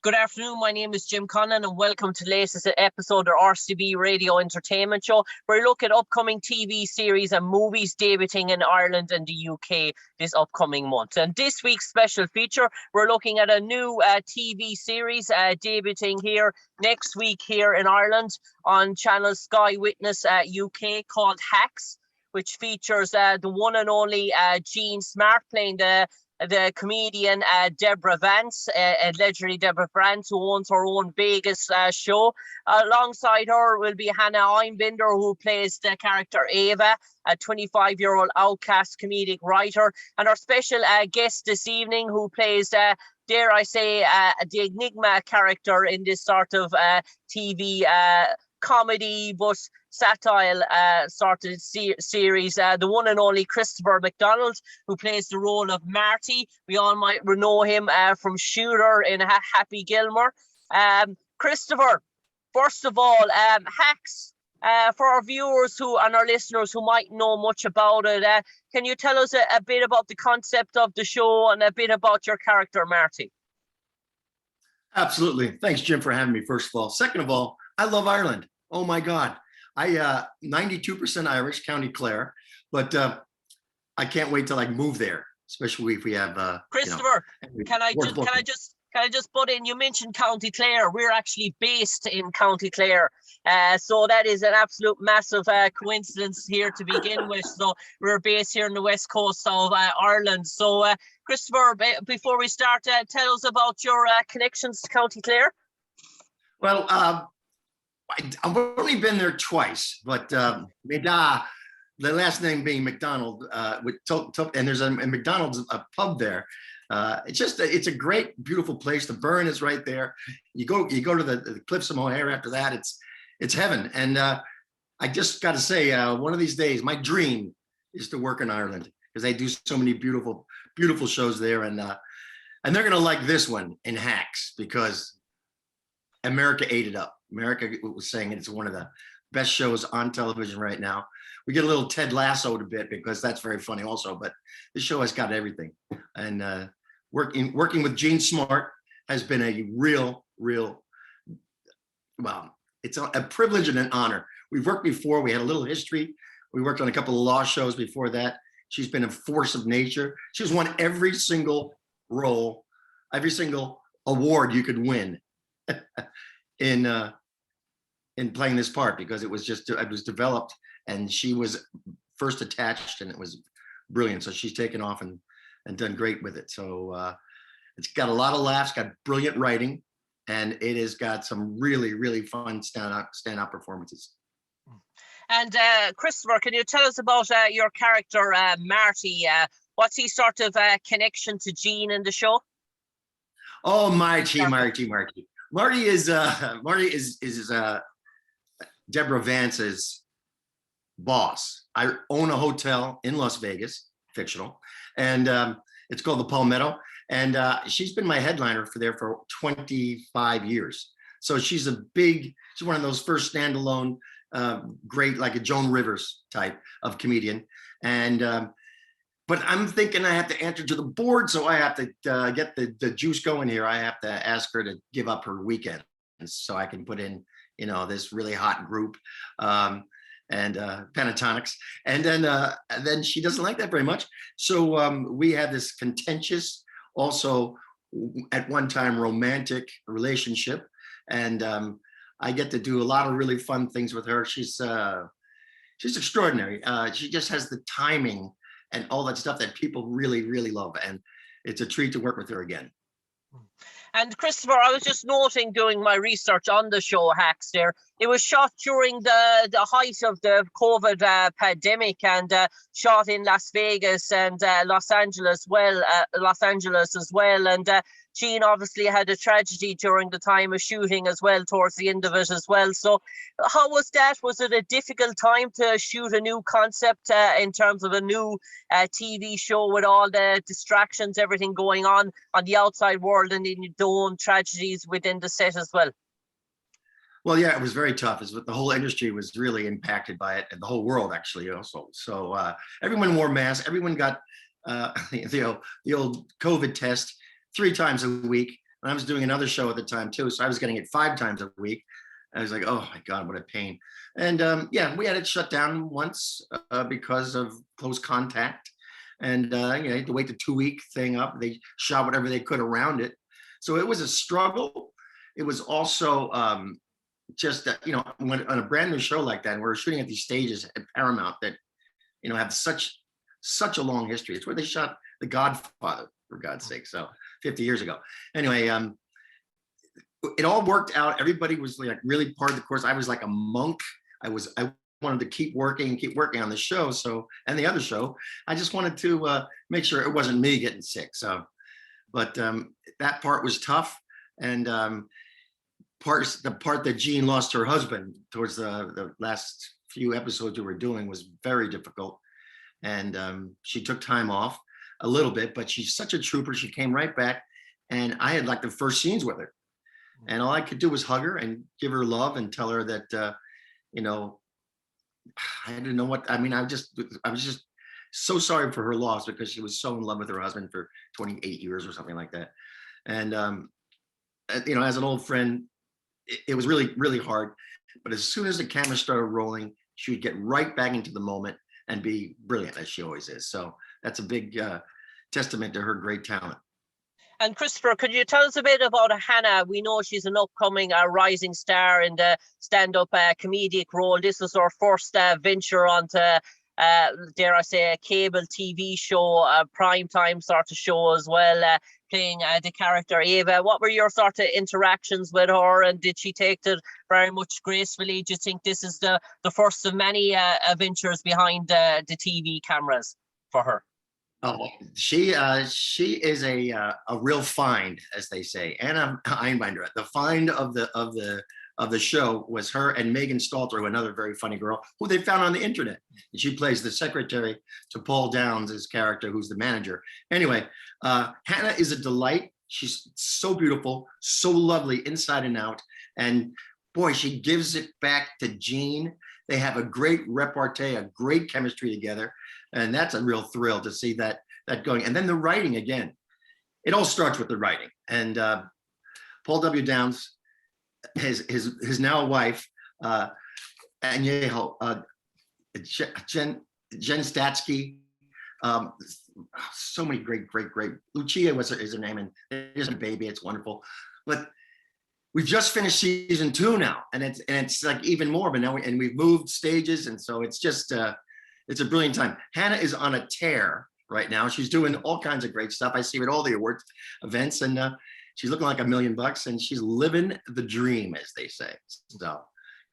Good afternoon, my name is Jim Conlan and welcome to the latest episode of RCB Radio Entertainment Show, where we look at upcoming TV series and movies debuting in Ireland and the UK this upcoming month. And this week's special feature, we're looking at a new TV series debuting here next week here in Ireland on channel Sky Witness UK called Hacks, which features the one and only Jean Smart playing the comedian Deborah Vance, legendary Deborah Vance, who owns her own Vegas show. Alongside her will be Hannah Einbinder, who plays the character Ava, a 25-year-old outcast comedic writer. And our special guest this evening, who plays, dare I say, the Enigma character in this sort of TV comedy but satire sort of series, the one and only Christopher McDonald, who plays the role of Marty. We all might know him from Shooter in Happy Gilmore. Christopher, first of all, Hacks, for our viewers and our listeners who might know much about it, can you tell us a bit about the concept of the show and a bit about your character, Marty? Absolutely. Thanks, Jim, for having me, first of all. Second of all, I love Ireland. Oh my God. I 92% Irish, County Clare, but I can't wait till I move there, especially if we have Christopher, can I just butt in? You mentioned County Clare. We're actually based in County Clare. So that is an absolute massive coincidence here to begin with. So we're based here on the west coast of Ireland. So Christopher, before we start, tell us about your connections to County Clare. Well, I've only been there twice, but the last name being McDonald, and there's a McDonald's a pub there. It's a great, beautiful place. The burn is right there. You go to the Cliffs of Moher. After that, it's heaven. And I just got to say, one of these days, my dream is to work in Ireland because they do so many beautiful, beautiful shows there, and they're gonna like this one in Hacks because America ate it up. America was saying it's one of the best shows on television right now. We get a little Ted Lasso'd a bit because that's very funny also, but this show has got everything. And working with Jean Smart has been a real, well, it's a privilege and an honor. We've worked before. We had a little history. We worked on a couple of law shows before that. She's been a force of nature. She's won every single role, every single award you could win in playing this part, because it was developed and she was first attached and it was brilliant. So she's taken off and done great with it. So it's got a lot of laughs, got brilliant writing, and it has got some really, really fun stand-out performances. And Christopher, can you tell us about your character, Marty? What's his sort of connection to Jean in the show? Oh, Marty is Deborah Vance's boss. I own a hotel in Las Vegas, fictional, and it's called the Palmetto. And she's been my headliner for 25 years. So she's one of those first standalone, great, like a Joan Rivers type of comedian. And but I'm thinking I have to answer to the board, so I have to get the juice going here. I have to ask her to give up her weekend so I can put in, this really hot group and pentatonics. And then she doesn't like that very much. So we have this contentious, also at one time romantic relationship, and I get to do a lot of really fun things with her. She's extraordinary. She just has the timing and all that stuff that people really, really love. And it's a treat to work with her again. And Christopher, I was just noting doing my research on the show Hacks there, it was shot during the height of the COVID pandemic and shot in Las Vegas and Los Angeles as well. And Jean obviously had a tragedy during the time of shooting as well, towards the end of it as well. So how was that? Was it a difficult time to shoot a new concept in terms of a new TV show with all the distractions, everything going on the outside world and in your own tragedies within the set as well? Well, yeah, it was very tough. The whole industry was really impacted by it, and the whole world actually also. So everyone wore masks. Everyone got the old COVID test 3 times a week. And I was doing another show at the time too. So I was getting it 5 times a week. I was like, oh my God, what a pain. And yeah, we had it shut down once because of close contact. And you know, you had to wait the 2-week thing up. They shot whatever they could around it. So it was a struggle. It was also just, you know, when on a brand new show like that, and we're shooting at these stages at Paramount that, you know, have such a long history. It's where they shot The Godfather, for God's sake. So 50 years ago. Anyway, it all worked out. Everybody was like really part of the course. I was like a monk. I wanted to keep working on the show. So, and the other show, I just wanted to make sure it wasn't me getting sick. So, but that part was tough. And the part that Jean lost her husband towards the last few episodes we were doing was very difficult. And she took time off a little bit, but she's such a trooper. She came right back, and I had like the first scenes with her. And all I could do was hug her and give her love and tell her that, you know, I didn't know what, I mean, I was just so sorry for her loss because she was so in love with her husband for 28 years or something like that. And, you know, as an old friend, it was really, really hard. But as soon as the camera started rolling, she would get right back into the moment and be brilliant, as she always is. So that's a big testament to her great talent. And Christopher, could you tell us a bit about Hannah? We know she's an upcoming rising star in the stand-up comedic role. This was her first venture onto, dare I say, a cable TV show, a primetime sort of show as well, playing the character Ava. What were your sort of interactions with her, and did she take it very much gracefully? Do you think this is the first of many adventures behind the TV cameras for her? Oh, she is a real find, as they say. Anna Einbinder, the find of the show was her and Megan Stalter, another very funny girl who they found on the internet. And she plays the secretary to Paul Downs' character, who's the manager. Anyway, Hannah is a delight. She's so beautiful, so lovely inside and out. And boy, she gives it back to Jean. They have a great repartee, a great chemistry together. And that's a real thrill to see that going. And then the writing again. It all starts with the writing. And Paul W. Downs, his now wife, Añejo, Jen Statsky, so many great. Lucia is her name, and there's a baby. It's wonderful. But we've just finished season 2 now, and it's like even more. But now we've moved stages, and so it's just it's a brilliant time. Hannah is on a tear right now. She's doing all kinds of great stuff. I see her at all the awards events, and she's looking like $1 million, and she's living the dream, as they say. So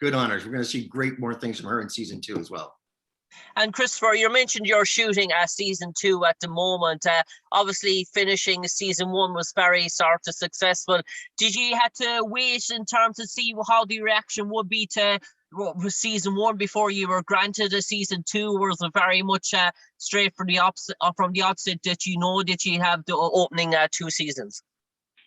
good honors. We're going to see more things from her in season 2 as well. And Christopher, you mentioned you're shooting season 2 at the moment. Obviously, finishing season 1 was very sort of successful. Did you have to wait in terms to see how the reaction would be to season 1 before you were granted a season 2? Was it very much straight from the outset that you have the opening 2 seasons?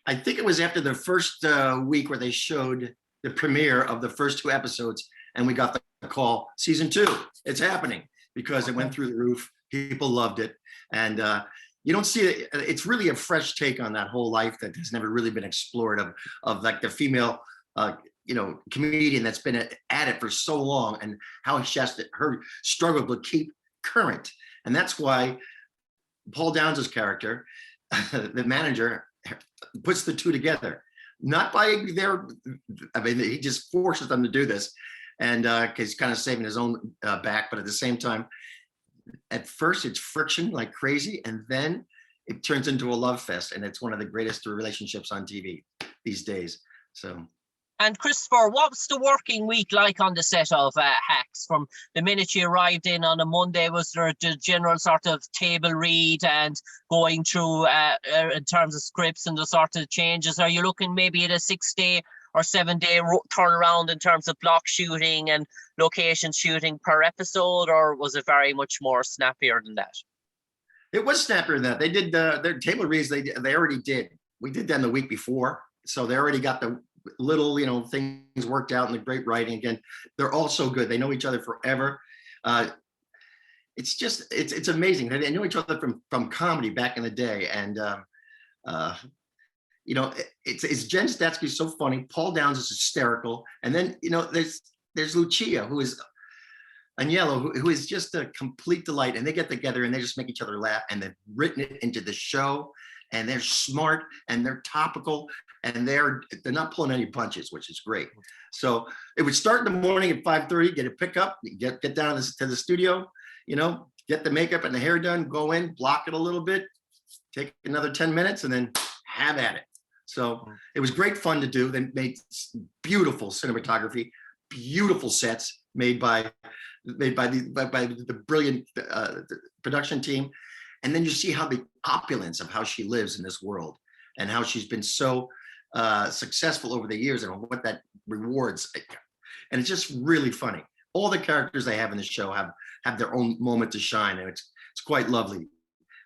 I think it was after the first week where they showed the premiere of the first 2 episodes, and we got the call, season 2, it's happening, because it went through the roof. People loved it. And you don't see it. It's really a fresh take on that whole life that has never really been explored of like the female, comedian that's been at it for so long, and how she has her struggle to keep current. And that's why Paul Downs' character, the manager, puts the 2 together. Not by he just forces them to do this, and he's kind of saving his own back, but at the same time, at first it's friction like crazy, and then it turns into a love fest, and it's one of the greatest relationships on TV these days. So. And Christopher, what's the working week like on the set of Hacks? From the minute you arrived in on a Monday, was there the general sort of table read and going through in terms of scripts and the sort of changes? Are you looking maybe at a 6-day or 7-day turnaround in terms of block shooting and location shooting per episode, or was it very much more snappier than that? It was snappier than that. They did their table reads. They already did. We did them the week before, so they already got the little things worked out, and the great writing. Again, they're all so good. They know each other forever. It's just it's amazing. They know each other from comedy back in the day, and it's Jen Statsky's so funny. Paul Downs is hysterical. And then, there's Lucia, who is Agnello, who is just a complete delight. And they get together and they just make each other laugh. And they've written it into the show. And they're smart and they're topical. And they're not pulling any punches, which is great. So it would start in the morning at 5:30, get a pickup, get down to the studio, get the makeup and the hair done, go in, block it a little bit, take another 10 minutes, and then have at it. So it was great fun to do. They made beautiful cinematography, beautiful sets made by the brilliant production team. And then you see how the opulence of how she lives in this world and how she's been so successful over the years and what that rewards. And it's just really funny. All the characters they have in the show have their own moment to shine, and it's quite lovely.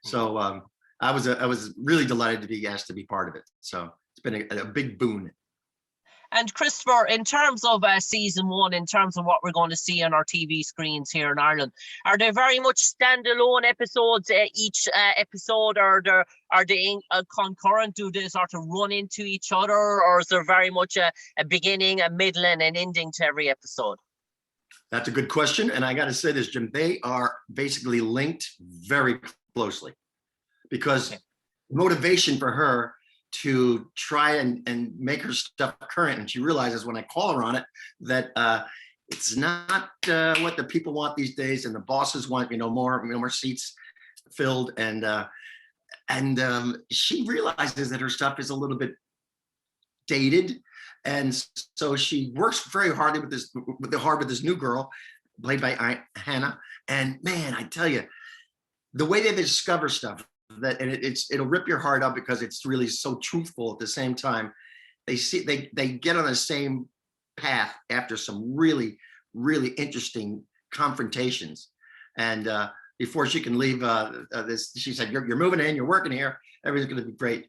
So I was really delighted to be asked to be part of it. So it's been a big boon. And Christopher, in terms of season 1, in terms of what we're going to see on our TV screens here in Ireland, are they very much standalone episodes, each episode, or are they concurrent? Do they sort of run into each other, or is there very much a beginning, a middle, and an ending to every episode? That's a good question. And I got to say this, Jim, they are basically linked very closely, because motivation for her to try and make her stuff current. And she realizes when I call her on it, that it's not what the people want these days. And the bosses want, more seats filled. And she realizes that her stuff is a little bit dated. And so she works very hard with this new girl played by Hannah. And man, I tell you, the way they discover stuff, it'll rip your heart out, because it's really so truthful. At the same time, they get on the same path after some really, really interesting confrontations. And before she can leave this, she said, you're moving in, you're working here, everything's going to be great.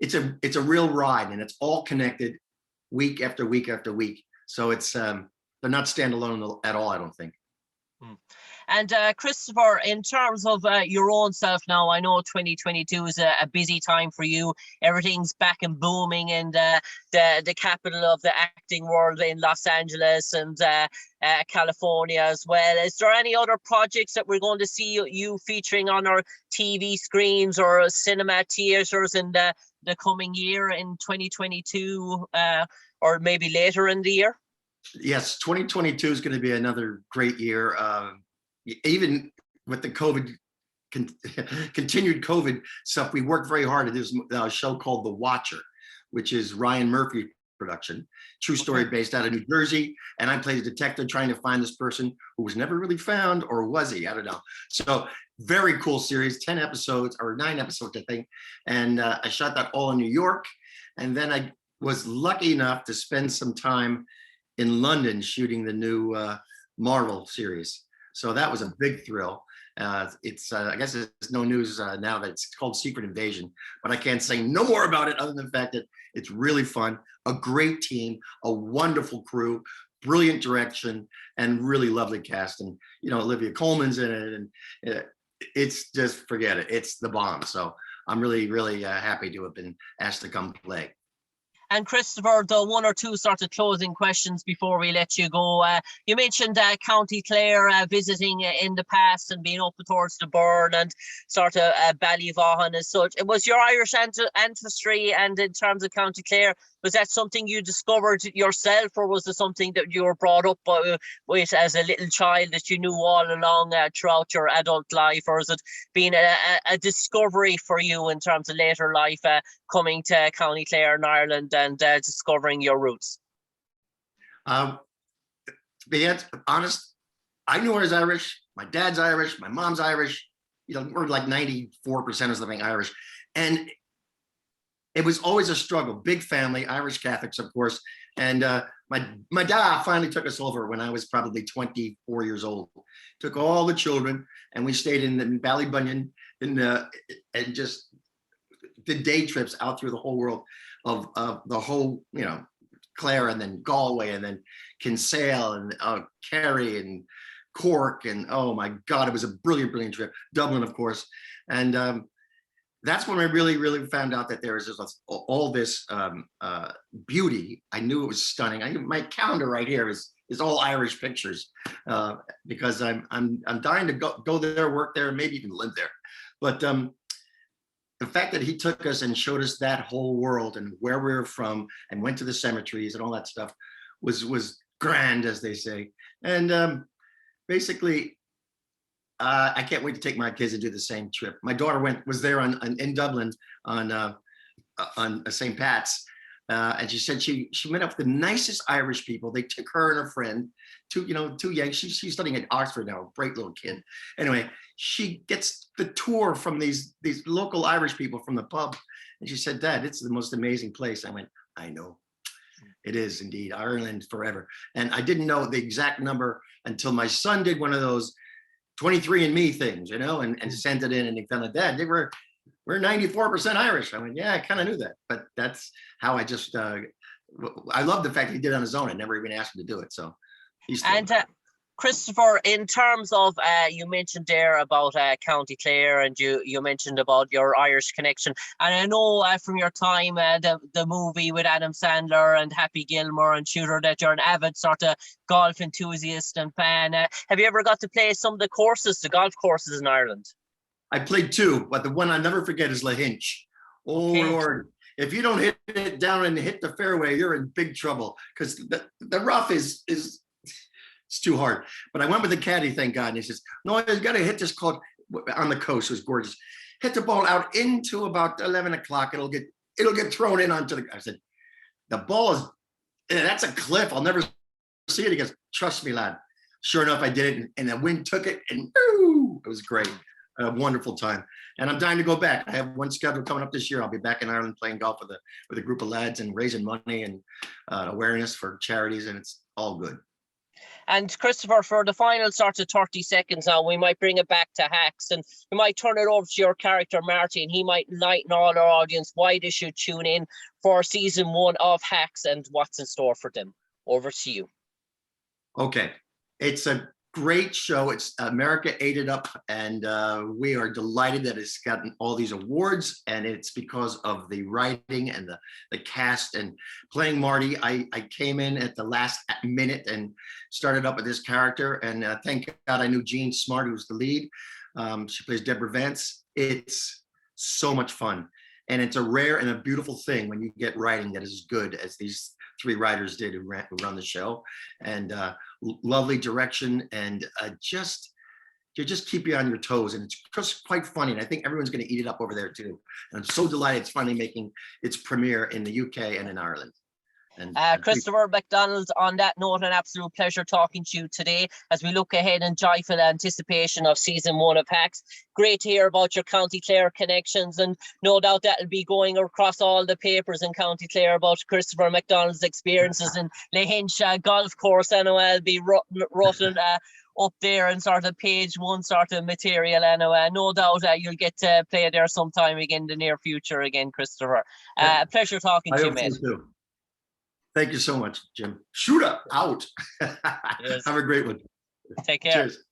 It's a real ride, and it's all connected week after week after week. So it's they're not standalone at all, I don't think. And Christopher, in terms of your own self now, I know 2022 is a busy time for you. Everything's back and booming in the capital of the acting world in Los Angeles and California as well. Is there any other projects that we're going to see you featuring on our TV screens or cinema theaters in the coming year in 2022 or maybe later in the year? Yes, 2022 is going to be another great year. Even with the continued COVID stuff, we worked very hard at this show called The Watcher, which is Ryan Murphy production, true story based out of New Jersey. And I played a detective trying to find this person who was never really found, or was he? I don't know. So very cool series, 10 episodes or 9 episodes, I think. And I shot that all in New York. And then I was lucky enough to spend some time in London shooting the new Marvel series. So that was a big thrill. It's I guess it's no news now that it's called Secret Invasion, but I can't say no more about it other than the fact that it's really fun, a great team, a wonderful crew, brilliant direction, and really lovely cast. And Olivia Colman's in it, and it's just, forget it, it's the bomb. So I'm really, really happy to have been asked to come play. And Christopher, the 1 or 2 sort of closing questions before we let you go. You mentioned County Clare visiting in the past and being up towards the Burn and sort of Ballyvaughan as such. Was your Irish ancestry, and in terms of County Clare, was that something you discovered yourself, or was it something that you were brought up with as a little child that you knew all along throughout your adult life, or has it been a discovery for you in terms of later life coming to County Clare in Ireland and discovering your roots? To be honest, I knew I was Irish. My dad's Irish. My mom's Irish. We're like 94% or something Irish. And it was always a struggle. Big family, Irish Catholics, of course. And my dad finally took us over when I was probably 24 years old. Took all the children, and we stayed in Ballybunion and just did day trips out through the whole world of the whole, Clare, and then Galway, and then Kinsale, and Kerry, and Cork, and oh my God, it was a brilliant, brilliant trip. Dublin, of course. And that's when I really found out that there was just all this beauty. I knew it was stunning. My calendar right here is all Irish pictures, because I'm dying to go there, work there, and maybe even live there. But the fact that he took us and showed us that whole world and where we were from, and went to the cemeteries and all that stuff was grand, as they say. And basically, I can't wait to take my kids and do the same trip. My daughter was there in Dublin on St. Pat's, and she said she met up with the nicest Irish people. They took her and her friend, two young. She's studying at Oxford now, a great little kid. Anyway, she gets the tour from these local Irish people from the pub, and she said, "Dad, it's the most amazing place." I went, "I know. It is indeed Ireland forever." And I didn't know the exact number until my son did one of those 23andMe things, and sent it in, and he found out, "Dad, we're 94% Irish." I went, "Yeah, I kind of knew that," but that's how I just I love the fact that he did it on his own. I never even asked him to do it, so he's still. And Christopher, in terms of you mentioned there about County Clare, and you mentioned about your Irish connection, and I know from your time the movie with Adam Sandler and Happy Gilmore and Shooter that you're an avid sort of golf enthusiast and fan. Have you ever got to play some of the golf courses in Ireland? I played two, but the one I never forget is Lahinch. Oh, okay. Lord, if you don't hit it down and hit the fairway, you're in big trouble, because the rough is it's too hard. But I went with the caddy, thank God, and he says, "No, you got to hit this club on the coast." It was gorgeous. Hit the ball out into about 11 o'clock. It'll get thrown in onto the. I said, "The ball is that's a cliff. I'll never see it." He goes, "Trust me, lad." Sure enough, I did it, and the wind took it, and woo, it was great. A wonderful time, and I'm dying to go back. I have one schedule coming up this year. I'll be back in Ireland playing golf with a group of lads and raising money and awareness for charities, and it's all good. And Christopher, for the final sort of 30 seconds now, we might bring it back to Hacks, and we might turn it over to your character, Marty, and he might enlighten all our audience why they should tune in for season 1 of Hacks and what's in store for them. Over to you. Okay. It's a great show. It's America ate it up, and we are delighted that it's gotten all these awards, and it's because of the writing and the cast. And playing Marty, I came in at the last minute and started up with this character, and thank God I knew Jean Smart, who's the lead. She plays Deborah Vance. It's so much fun, and it's a rare and a beautiful thing when you get writing that is as good as these 3 writers did who run the show, and lovely direction, and just keep you on your toes, and it's just quite funny, and I think everyone's going to eat it up over there too. And I'm so delighted it's finally making its premiere in the UK and in Ireland. And Christopher McDonald, on that note, an absolute pleasure talking to you today as we look ahead in joyful anticipation of season 1 of Hacks. Great to hear about your County Clare connections, and no doubt that'll be going across all the papers in County Clare about Christopher McDonald's experiences in Lahinch Golf Course. I know I'll be written up there in sort of page 1 sort of material. No doubt you'll get to play there sometime again in the near future again, Christopher. A pleasure talking to you, mate. Thank you so much, Jim. Shoot up, out. Yes. Have a great one. Take care. Cheers.